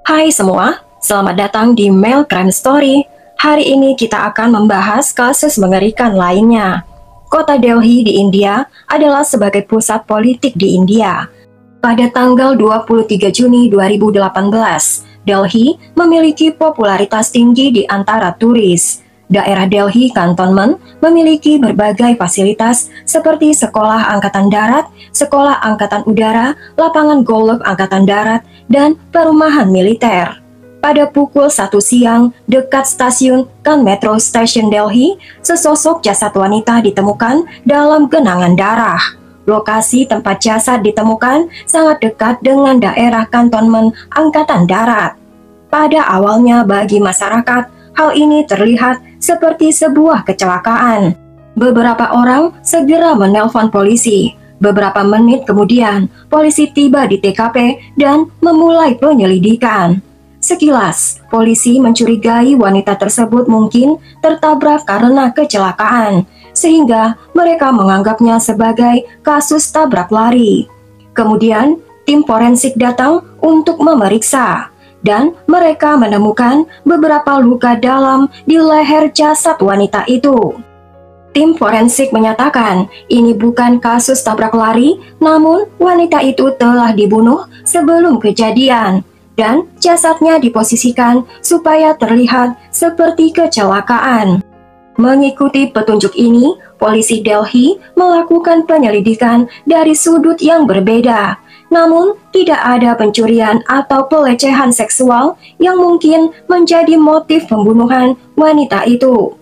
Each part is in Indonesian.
Hai semua, selamat datang di Mail Crime Story. Hari ini kita akan membahas kasus mengerikan lainnya. Kota Delhi di India adalah sebagai pusat politik di India. Pada tanggal 23 Juni 2018, Delhi memiliki popularitas tinggi di antara turis. Daerah Delhi Cantonment memiliki berbagai fasilitas seperti sekolah angkatan darat, sekolah angkatan udara, lapangan golf angkatan darat, dan perumahan militer. Pada pukul 1 siang, dekat stasiun Kan Metro Station Delhi, sesosok jasad wanita ditemukan dalam genangan darah. Lokasi tempat jasad ditemukan sangat dekat dengan daerah kantonmen Angkatan Darat. Pada awalnya bagi masyarakat, hal ini terlihat seperti sebuah kecelakaan. Beberapa orang segera menelpon polisi. Beberapa menit kemudian, polisi tiba di TKP dan memulai penyelidikan. Sekilas, polisi mencurigai wanita tersebut mungkin tertabrak karena kecelakaan, sehingga mereka menganggapnya sebagai kasus tabrak lari. Kemudian, tim forensik datang untuk memeriksa, dan mereka menemukan beberapa luka dalam di leher jasad wanita itu. Tim forensik menyatakan ini bukan kasus tabrak lari, namun wanita itu telah dibunuh sebelum kejadian, dan jasadnya diposisikan supaya terlihat seperti kecelakaan. Mengikuti petunjuk ini, polisi Delhi melakukan penyelidikan dari sudut yang berbeda. Namun, tidak ada pencurian atau pelecehan seksual yang mungkin menjadi motif pembunuhan wanita itu.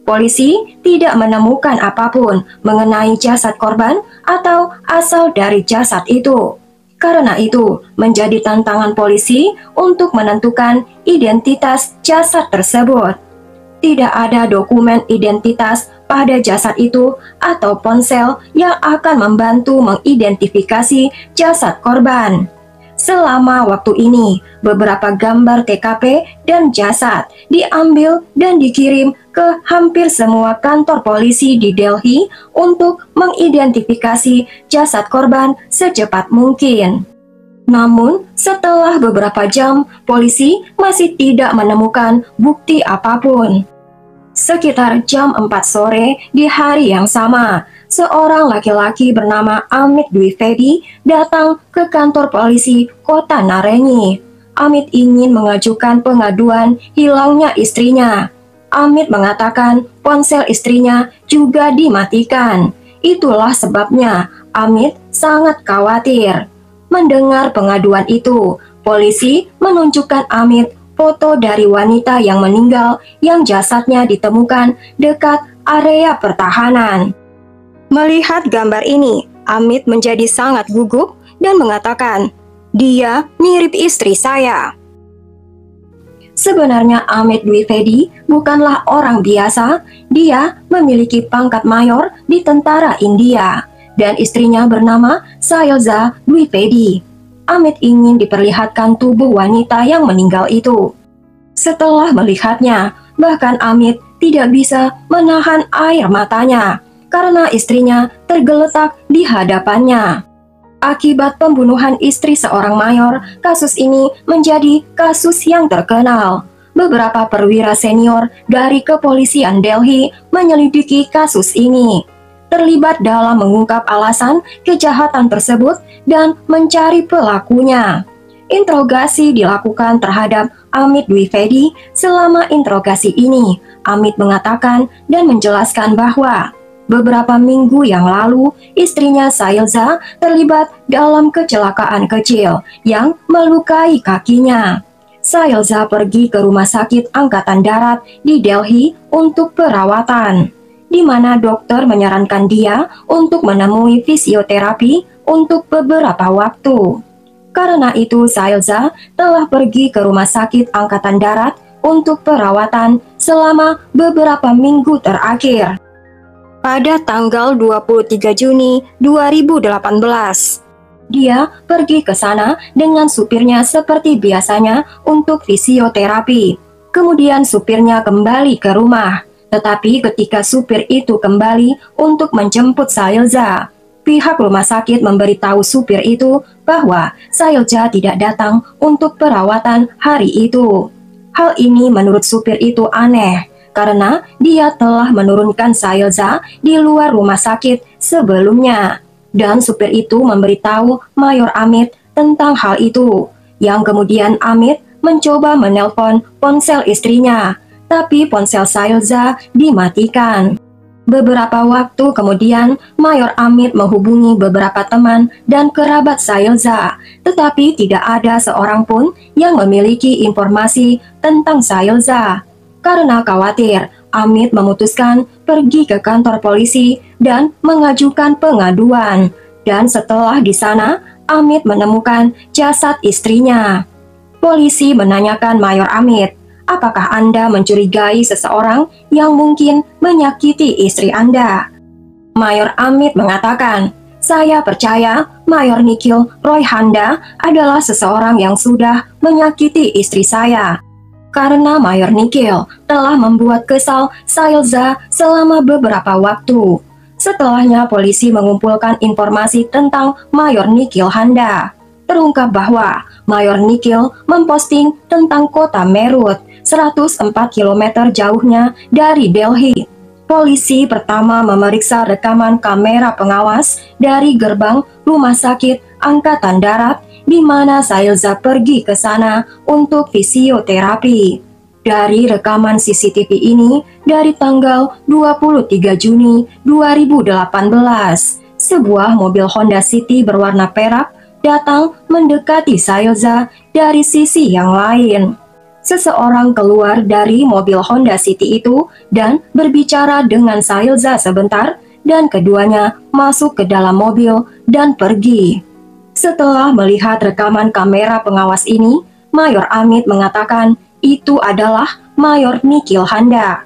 Polisi tidak menemukan apapun mengenai jasad korban atau asal dari jasad itu. Karena itu, menjadi tantangan polisi untuk menentukan identitas jasad tersebut. Tidak ada dokumen identitas pada jasad itu atau ponsel yang akan membantu mengidentifikasi jasad korban. Selama waktu ini, beberapa gambar TKP dan jasad diambil dan dikirim ke hampir semua kantor polisi di Delhi untuk mengidentifikasi jasad korban secepat mungkin. Namun, setelah beberapa jam, polisi masih tidak menemukan bukti apapun. Sekitar jam 4 sore di hari yang sama, seorang laki-laki bernama Amit Dwivedi datang ke kantor polisi kota Nareni. Amit ingin mengajukan pengaduan hilangnya istrinya. Amit mengatakan ponsel istrinya juga dimatikan. Itulah sebabnya Amit sangat khawatir. Mendengar pengaduan itu, polisi menunjukkan Amit foto dari wanita yang meninggal yang jasadnya ditemukan dekat area pertahanan. Melihat gambar ini, Amit menjadi sangat gugup dan mengatakan, "Dia mirip istri saya." Sebenarnya Amit Dwivedi bukanlah orang biasa. Dia memiliki pangkat mayor di tentara India dan istrinya bernama Sailza Dwivedi. Amit ingin diperlihatkan tubuh wanita yang meninggal itu. Setelah melihatnya, bahkan Amit tidak bisa menahan air matanya karena istrinya tergeletak di hadapannya. Akibat pembunuhan istri seorang mayor, kasus ini menjadi kasus yang terkenal. Beberapa perwira senior dari kepolisian Delhi menyelidiki kasus ini, terlibat dalam mengungkap alasan kejahatan tersebut dan mencari pelakunya. Interogasi dilakukan terhadap Amit Dwivedi. Selama interogasi ini, Amit mengatakan dan menjelaskan bahwa beberapa minggu yang lalu, istrinya Sailza terlibat dalam kecelakaan kecil yang melukai kakinya. Sailza pergi ke rumah sakit Angkatan Darat di Delhi untuk perawatan, di mana dokter menyarankan dia untuk menemui fisioterapi untuk beberapa waktu. Karena itu, Sailza telah pergi ke rumah sakit Angkatan Darat untuk perawatan selama beberapa minggu terakhir. Pada tanggal 23 Juni 2018, dia pergi ke sana dengan supirnya seperti biasanya untuk fisioterapi. Kemudian supirnya kembali ke rumah. Tetapi ketika supir itu kembali untuk menjemput Sailza, Pihak rumah sakit memberitahu supir itu bahwa Sailja tidak datang untuk perawatan hari itu. Hal ini menurut supir itu aneh, karena dia telah menurunkan Sailja di luar rumah sakit sebelumnya. Dan supir itu memberitahu Mayor Amit tentang hal itu, yang kemudian Amit mencoba menelpon ponsel istrinya, tapi ponsel Sailja dimatikan. Beberapa waktu kemudian, Mayor Amit menghubungi beberapa teman dan kerabat Sailja, tetapi tidak ada seorang pun yang memiliki informasi tentang Sailja. Karena khawatir, Amit memutuskan pergi ke kantor polisi dan mengajukan pengaduan. Dan setelah di sana, Amit menemukan jasad istrinya. Polisi menanyakan Mayor Amit, apakah Anda mencurigai seseorang yang mungkin menyakiti istri Anda? Mayor Amit mengatakan, saya percaya Mayor Nikhil Roy Handa adalah seseorang yang sudah menyakiti istri saya. Karena Mayor Nikhil telah membuat kesal Sailja selama beberapa waktu. Setelahnya polisi mengumpulkan informasi tentang Mayor Nikhil Handa. Terungkap bahwa Mayor Nikhil memposting tentang kota Meerut, 104 km jauhnya dari Delhi. Polisi pertama memeriksa rekaman kamera pengawas dari gerbang rumah sakit Angkatan Darat di mana Sailja pergi ke sana untuk fisioterapi. Dari rekaman CCTV ini dari tanggal 23 Juni 2018, sebuah mobil Honda City berwarna perak datang mendekati Sailja dari sisi yang lain. Seseorang keluar dari mobil Honda City itu dan berbicara dengan Sailja sebentar, dan keduanya masuk ke dalam mobil dan pergi. Setelah melihat rekaman kamera pengawas ini, Mayor Amit mengatakan itu adalah Mayor Nikhil Handa.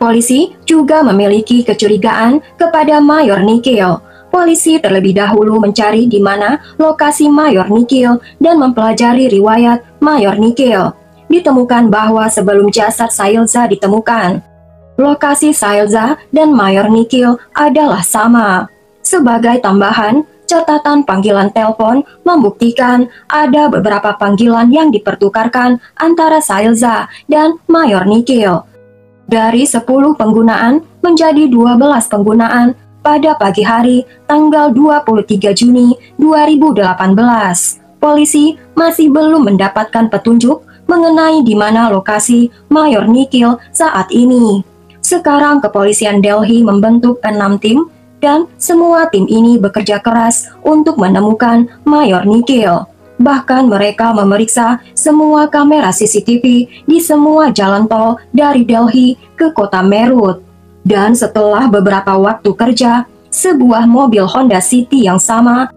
Polisi juga memiliki kecurigaan kepada Mayor Nikhil. Polisi terlebih dahulu mencari di mana lokasi Mayor Nikhil dan mempelajari riwayat Mayor Nikhil. Ditemukan bahwa sebelum jasad Sailja ditemukan, lokasi Sailja dan Mayor Nikhil adalah sama. Sebagai tambahan, catatan panggilan telepon membuktikan ada beberapa panggilan yang dipertukarkan antara Sailja dan Mayor Nikhil. Dari 10 penggunaan menjadi 12 penggunaan pada pagi hari tanggal 23 Juni 2018. Polisi masih belum mendapatkan petunjuk mengenai di mana lokasi Mayor Nikhil saat ini. Sekarang kepolisian Delhi membentuk 6 tim dan semua tim ini bekerja keras untuk menemukan Mayor Nikhil. Bahkan mereka memeriksa semua kamera CCTV di semua jalan tol dari Delhi ke kota Meerut. Dan setelah beberapa waktu kerja, sebuah mobil Honda City yang sama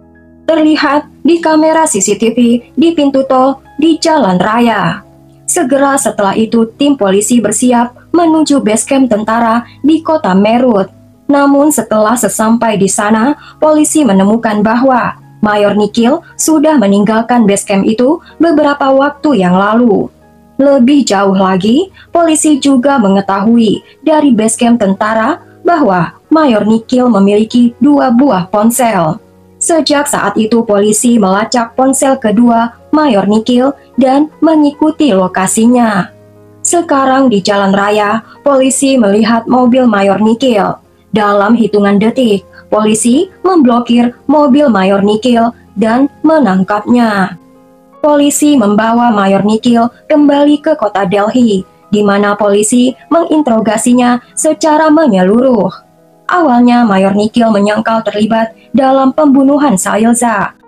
terlihat di kamera CCTV di pintu tol di jalan raya. Segera setelah itu tim polisi bersiap menuju basecamp tentara di kota Meerut. Namun setelah sesampai di sana, polisi menemukan bahwa Mayor Nikhil sudah meninggalkan basecamp itu beberapa waktu yang lalu. Lebih jauh lagi, polisi juga mengetahui dari basecamp tentara bahwa Mayor Nikhil memiliki 2 buah ponsel. Sejak saat itu polisi melacak ponsel kedua Mayor Nikhil dan mengikuti lokasinya. Sekarang di jalan raya, polisi melihat mobil Mayor Nikhil. Dalam hitungan detik, polisi memblokir mobil Mayor Nikhil dan menangkapnya. Polisi membawa Mayor Nikhil kembali ke kota Delhi, di mana polisi menginterogasinya secara menyeluruh. Awalnya Mayor Nikhil menyangkal terlibat dalam pembunuhan Sailja.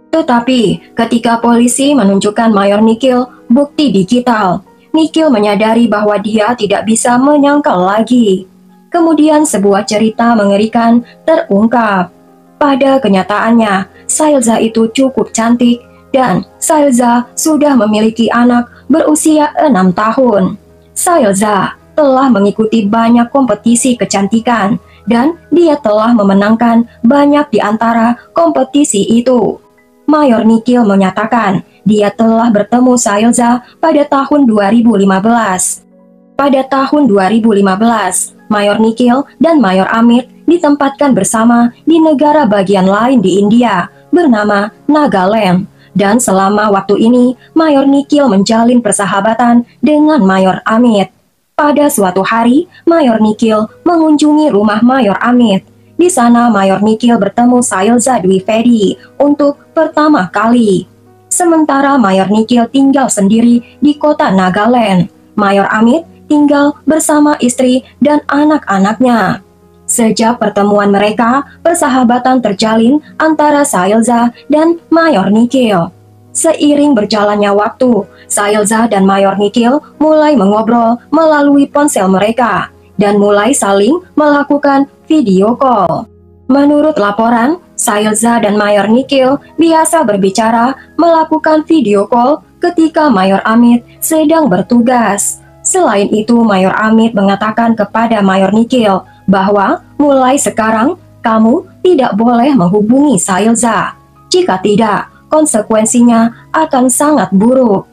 Tetapi ketika polisi menunjukkan Mayor Nikhil bukti digital, Nikhil menyadari bahwa dia tidak bisa menyangkal lagi. Kemudian sebuah cerita mengerikan terungkap. Pada kenyataannya, Sailja itu cukup cantik dan Sailja sudah memiliki anak berusia 6 tahun. Sailja telah mengikuti banyak kompetisi kecantikan dan dia telah memenangkan banyak di antara kompetisi itu. Mayor Nikhil menyatakan dia telah bertemu Sailja pada tahun 2015. Pada tahun 2015, Mayor Nikhil dan Mayor Amit ditempatkan bersama di negara bagian lain di India bernama Nagaland. Dan selama waktu ini, Mayor Nikhil menjalin persahabatan dengan Mayor Amit. Pada suatu hari, Mayor Nikhil mengunjungi rumah Mayor Amit. Di sana, Mayor Nikhil bertemu Sailza Dwivedi untuk pertama kali. Sementara Mayor Nikhil tinggal sendiri di kota Nagaland, Mayor Amit tinggal bersama istri dan anak-anaknya. Sejak pertemuan mereka, persahabatan terjalin antara Sailza dan Mayor Nikhil. Seiring berjalannya waktu, Sailza dan Mayor Nikhil mulai mengobrol melalui ponsel mereka dan mulai saling melakukan video call. Menurut laporan, Sailza dan Mayor Nikhil biasa berbicara melakukan video call ketika Mayor Amit sedang bertugas. Selain itu, Mayor Amit mengatakan kepada Mayor Nikhil bahwa mulai sekarang kamu tidak boleh menghubungi Sailza. Jika tidak, konsekuensinya akan sangat buruk.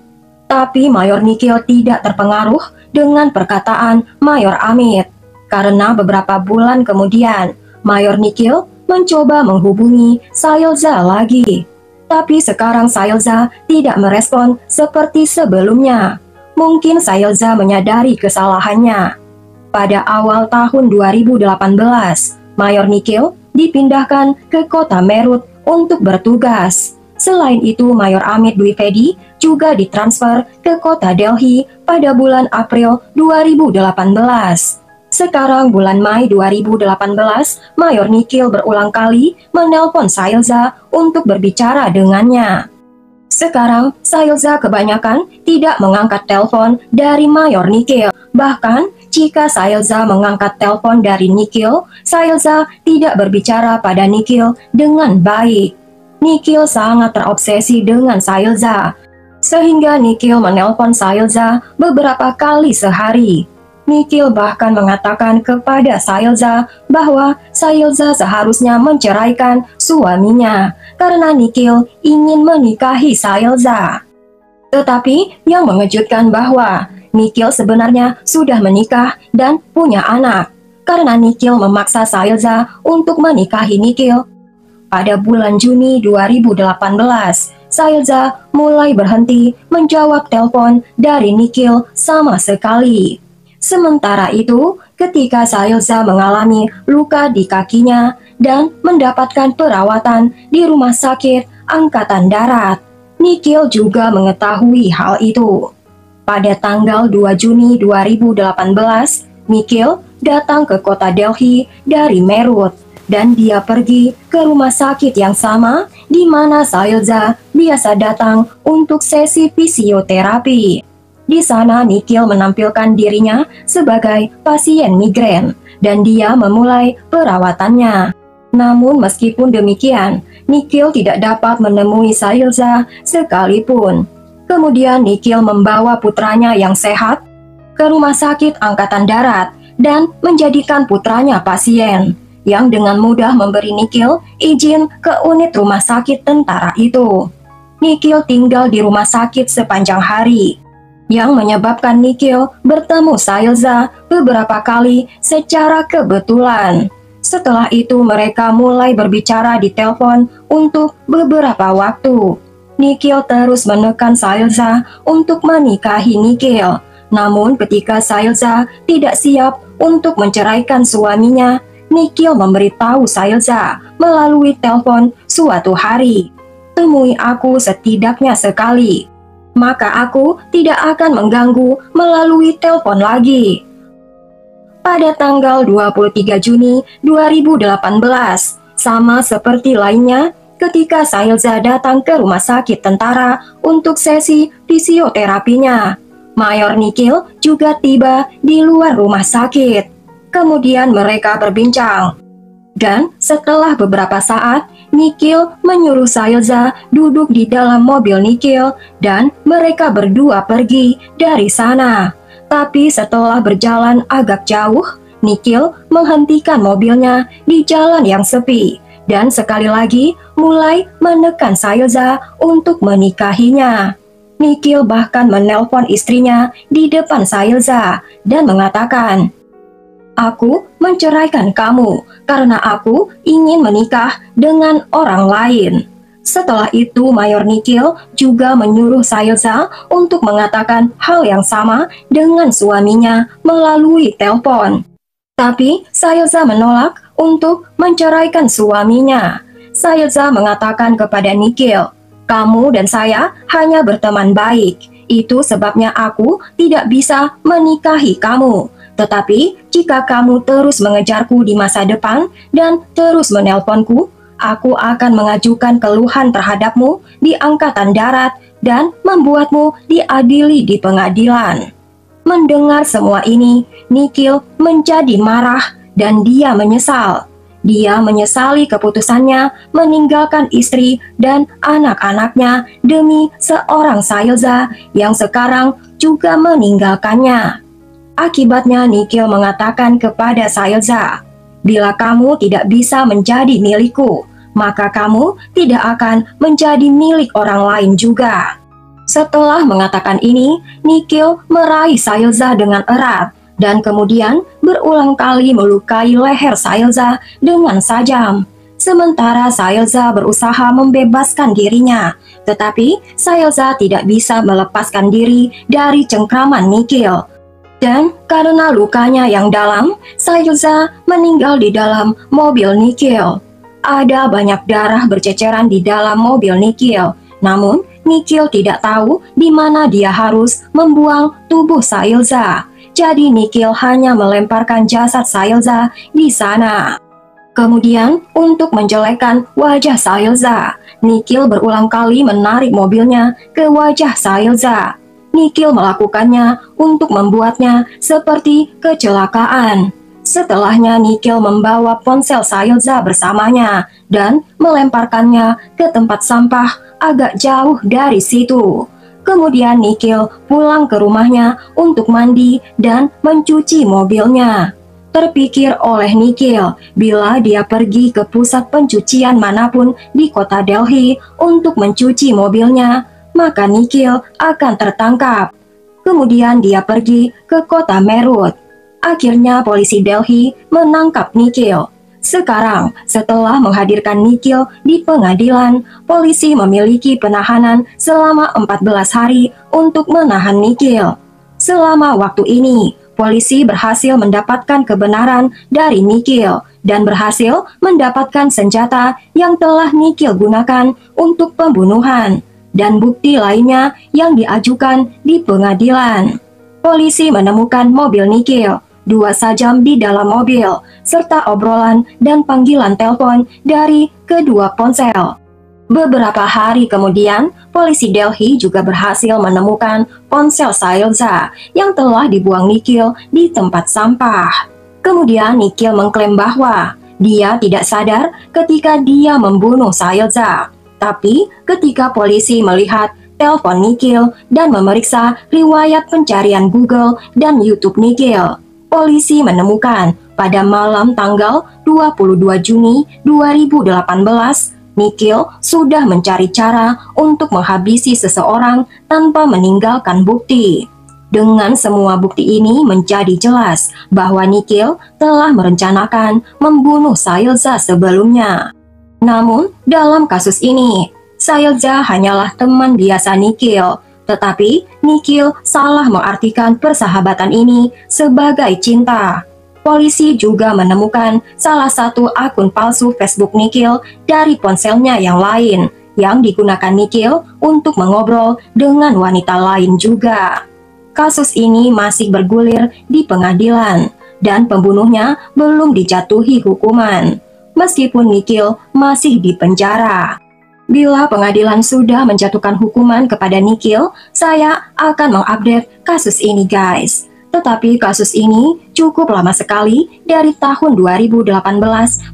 Tapi Mayor Nikhil tidak terpengaruh dengan perkataan Mayor Amit. Karena beberapa bulan kemudian, Mayor Nikhil mencoba menghubungi Sailza lagi. Tapi sekarang Sailza tidak merespon seperti sebelumnya. Mungkin Sailza menyadari kesalahannya. Pada awal tahun 2018, Mayor Nikhil dipindahkan ke kota Meerut untuk bertugas. Selain itu, Mayor Amit Dwivedi juga ditransfer ke kota Delhi pada bulan April 2018. Sekarang bulan Mei 2018, Mayor Nikhil berulang kali menelpon Sailza untuk berbicara dengannya. Sekarang, Sailza kebanyakan tidak mengangkat telepon dari Mayor Nikhil. Bahkan, jika Sailza mengangkat telepon dari Nikhil, Sailza tidak berbicara pada Nikhil dengan baik. Nikhil sangat terobsesi dengan Sailza, sehingga Nikhil menelpon Sailza beberapa kali sehari. Nikhil bahkan mengatakan kepada Sailza bahwa Sailza seharusnya menceraikan suaminya karena Nikhil ingin menikahi Sailza. Tetapi yang mengejutkan bahwa Nikhil sebenarnya sudah menikah dan punya anak, karena Nikhil memaksa Sailza untuk menikahi Nikhil. Pada bulan Juni 2018, Sailza mulai berhenti menjawab telepon dari Nikhil sama sekali. Sementara itu, ketika Sailza mengalami luka di kakinya dan mendapatkan perawatan di rumah sakit Angkatan Darat, Nikhil juga mengetahui hal itu. Pada tanggal 2 Juni 2018, Nikhil datang ke kota Delhi dari Meerut. Dan dia pergi ke rumah sakit yang sama di mana Sailza biasa datang untuk sesi fisioterapi. Di sana Nikhil menampilkan dirinya sebagai pasien migrain dan dia memulai perawatannya. Namun meskipun demikian, Nikhil tidak dapat menemui Sailza sekalipun. Kemudian Nikhil membawa putranya yang sehat ke rumah sakit Angkatan Darat dan menjadikan putranya pasien, yang dengan mudah memberi Nikhil izin ke unit rumah sakit tentara itu. Nikhil tinggal di rumah sakit sepanjang hari, yang menyebabkan Nikhil bertemu Sailza beberapa kali secara kebetulan. Setelah itu mereka mulai berbicara di telepon untuk beberapa waktu. Nikhil terus menekan Sailza untuk menikahi Nikhil. Namun ketika Sailza tidak siap untuk menceraikan suaminya, Nikhil memberitahu Sailza melalui telepon suatu hari, "Temui aku setidaknya sekali, maka aku tidak akan mengganggu melalui telepon lagi." Pada tanggal 23 Juni 2018, sama seperti lainnya, ketika Sailza datang ke rumah sakit tentara untuk sesi fisioterapinya, Mayor Nikhil juga tiba di luar rumah sakit. Kemudian mereka berbincang. Dan setelah beberapa saat, Nikhil menyuruh Sailza duduk di dalam mobil Nikhil dan mereka berdua pergi dari sana. Tapi setelah berjalan agak jauh, Nikhil menghentikan mobilnya di jalan yang sepi dan sekali lagi mulai menekan Sailza untuk menikahinya. Nikhil bahkan menelpon istrinya di depan Sailza dan mengatakan, Aku menceraikan kamu karena aku ingin menikah dengan orang lain. Setelah itu, Mayor Nikhil juga menyuruh Sailza untuk mengatakan hal yang sama dengan suaminya melalui telepon. Tapi Sailza menolak untuk menceraikan suaminya. Sailza mengatakan kepada Nikhil, "Kamu dan saya hanya berteman baik. Itu sebabnya aku tidak bisa menikahi kamu. Tetapi jika kamu terus mengejarku di masa depan dan terus menelponku, aku akan mengajukan keluhan terhadapmu di Angkatan Darat dan membuatmu diadili di pengadilan." Mendengar semua ini, Nikhil menjadi marah dan dia menyesal. Dia menyesali keputusannya meninggalkan istri dan anak-anaknya demi seorang Sailza yang sekarang juga meninggalkannya. Akibatnya Nikhil mengatakan kepada Sailza, "Bila kamu tidak bisa menjadi milikku, maka kamu tidak akan menjadi milik orang lain juga." Setelah mengatakan ini, Nikhil meraih Sailza dengan erat dan kemudian berulang kali melukai leher Sailza dengan sajam. Sementara Sailza berusaha membebaskan dirinya, tetapi Sailza tidak bisa melepaskan diri dari cengkraman Nikhil. Dan karena lukanya yang dalam, Sailza meninggal di dalam mobil Nikhil. Ada banyak darah berceceran di dalam mobil Nikhil. Namun, Nikhil tidak tahu di mana dia harus membuang tubuh Sailza. Jadi Nikhil hanya melemparkan jasad Sailza di sana. Kemudian, untuk menjelekkan wajah Sailza, Nikhil berulang kali menarik mobilnya ke wajah Sailza. Nikhil melakukannya untuk membuatnya seperti kecelakaan. Setelahnya Nikhil membawa ponsel Sailza bersamanya dan melemparkannya ke tempat sampah agak jauh dari situ. Kemudian Nikhil pulang ke rumahnya untuk mandi dan mencuci mobilnya. Terpikir oleh Nikhil, bila dia pergi ke pusat pencucian manapun di kota Delhi untuk mencuci mobilnya, maka Nikhil akan tertangkap. Kemudian dia pergi ke kota Meerut. Akhirnya polisi Delhi menangkap Nikhil. Sekarang, setelah menghadirkan Nikhil di pengadilan, polisi memiliki penahanan selama 14 hari untuk menahan Nikhil. Selama waktu ini, polisi berhasil mendapatkan kebenaran dari Nikhil dan berhasil mendapatkan senjata yang telah Nikhil gunakan untuk pembunuhan dan bukti lainnya yang diajukan di pengadilan. Polisi menemukan mobil Nikhil, 2 sajam di dalam mobil, serta obrolan dan panggilan telepon dari kedua ponsel. Beberapa hari kemudian, polisi Delhi juga berhasil menemukan ponsel Sailza yang telah dibuang Nikhil di tempat sampah. Kemudian Nikhil mengklaim bahwa dia tidak sadar ketika dia membunuh Sailza. Tapi ketika polisi melihat telepon Nikhil dan memeriksa riwayat pencarian Google dan YouTube Nikhil, polisi menemukan pada malam tanggal 22 Juni 2018, Nikhil sudah mencari cara untuk menghabisi seseorang tanpa meninggalkan bukti. Dengan semua bukti ini menjadi jelas bahwa Nikhil telah merencanakan membunuh Sailza sebelumnya. Namun, dalam kasus ini, Sailza hanyalah teman biasa Nikhil. Tetapi Nikhil salah mengartikan persahabatan ini sebagai cinta. Polisi juga menemukan salah satu akun palsu Facebook Nikhil dari ponselnya yang lain, yang digunakan Nikhil untuk mengobrol dengan wanita lain juga. Kasus ini masih bergulir di pengadilan, dan pembunuhnya belum dijatuhi hukuman, meskipun Nikhil masih di penjara. Bila pengadilan sudah menjatuhkan hukuman kepada Nikhil, saya akan mengupdate kasus ini guys. Tetapi kasus ini cukup lama sekali, dari tahun 2018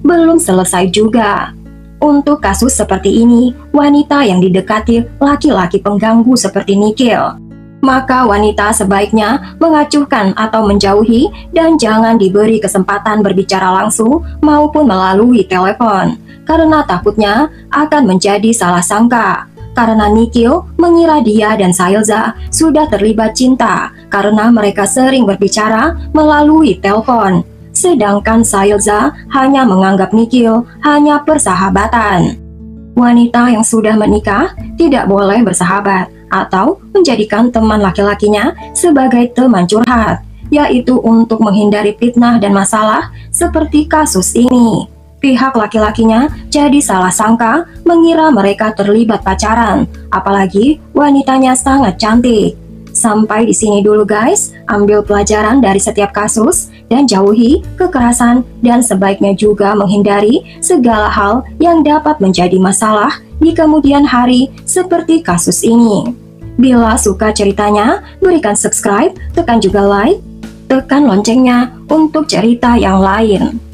belum selesai juga. Untuk kasus seperti ini, wanita yang didekati laki-laki pengganggu seperti Nikhil, maka wanita sebaiknya mengacuhkan atau menjauhi dan jangan diberi kesempatan berbicara langsung maupun melalui telepon, karena takutnya akan menjadi salah sangka. Karena Nikhil mengira dia dan Sailza sudah terlibat cinta karena mereka sering berbicara melalui telepon. sedangkan Sailza hanya menganggap Nikhil hanya persahabatan. Wanita yang sudah menikah tidak boleh bersahabat atau menjadikan teman laki-lakinya sebagai teman curhat, yaitu untuk menghindari fitnah dan masalah seperti kasus ini. Pihak laki-lakinya jadi salah sangka mengira mereka terlibat pacaran, apalagi wanitanya sangat cantik. Sampai di sini dulu guys, ambil pelajaran dari setiap kasus dan jauhi kekerasan dan sebaiknya juga menghindari segala hal yang dapat menjadi masalah di kemudian hari seperti kasus ini. Bila suka ceritanya, berikan subscribe, tekan juga like, tekan loncengnya untuk cerita yang lain.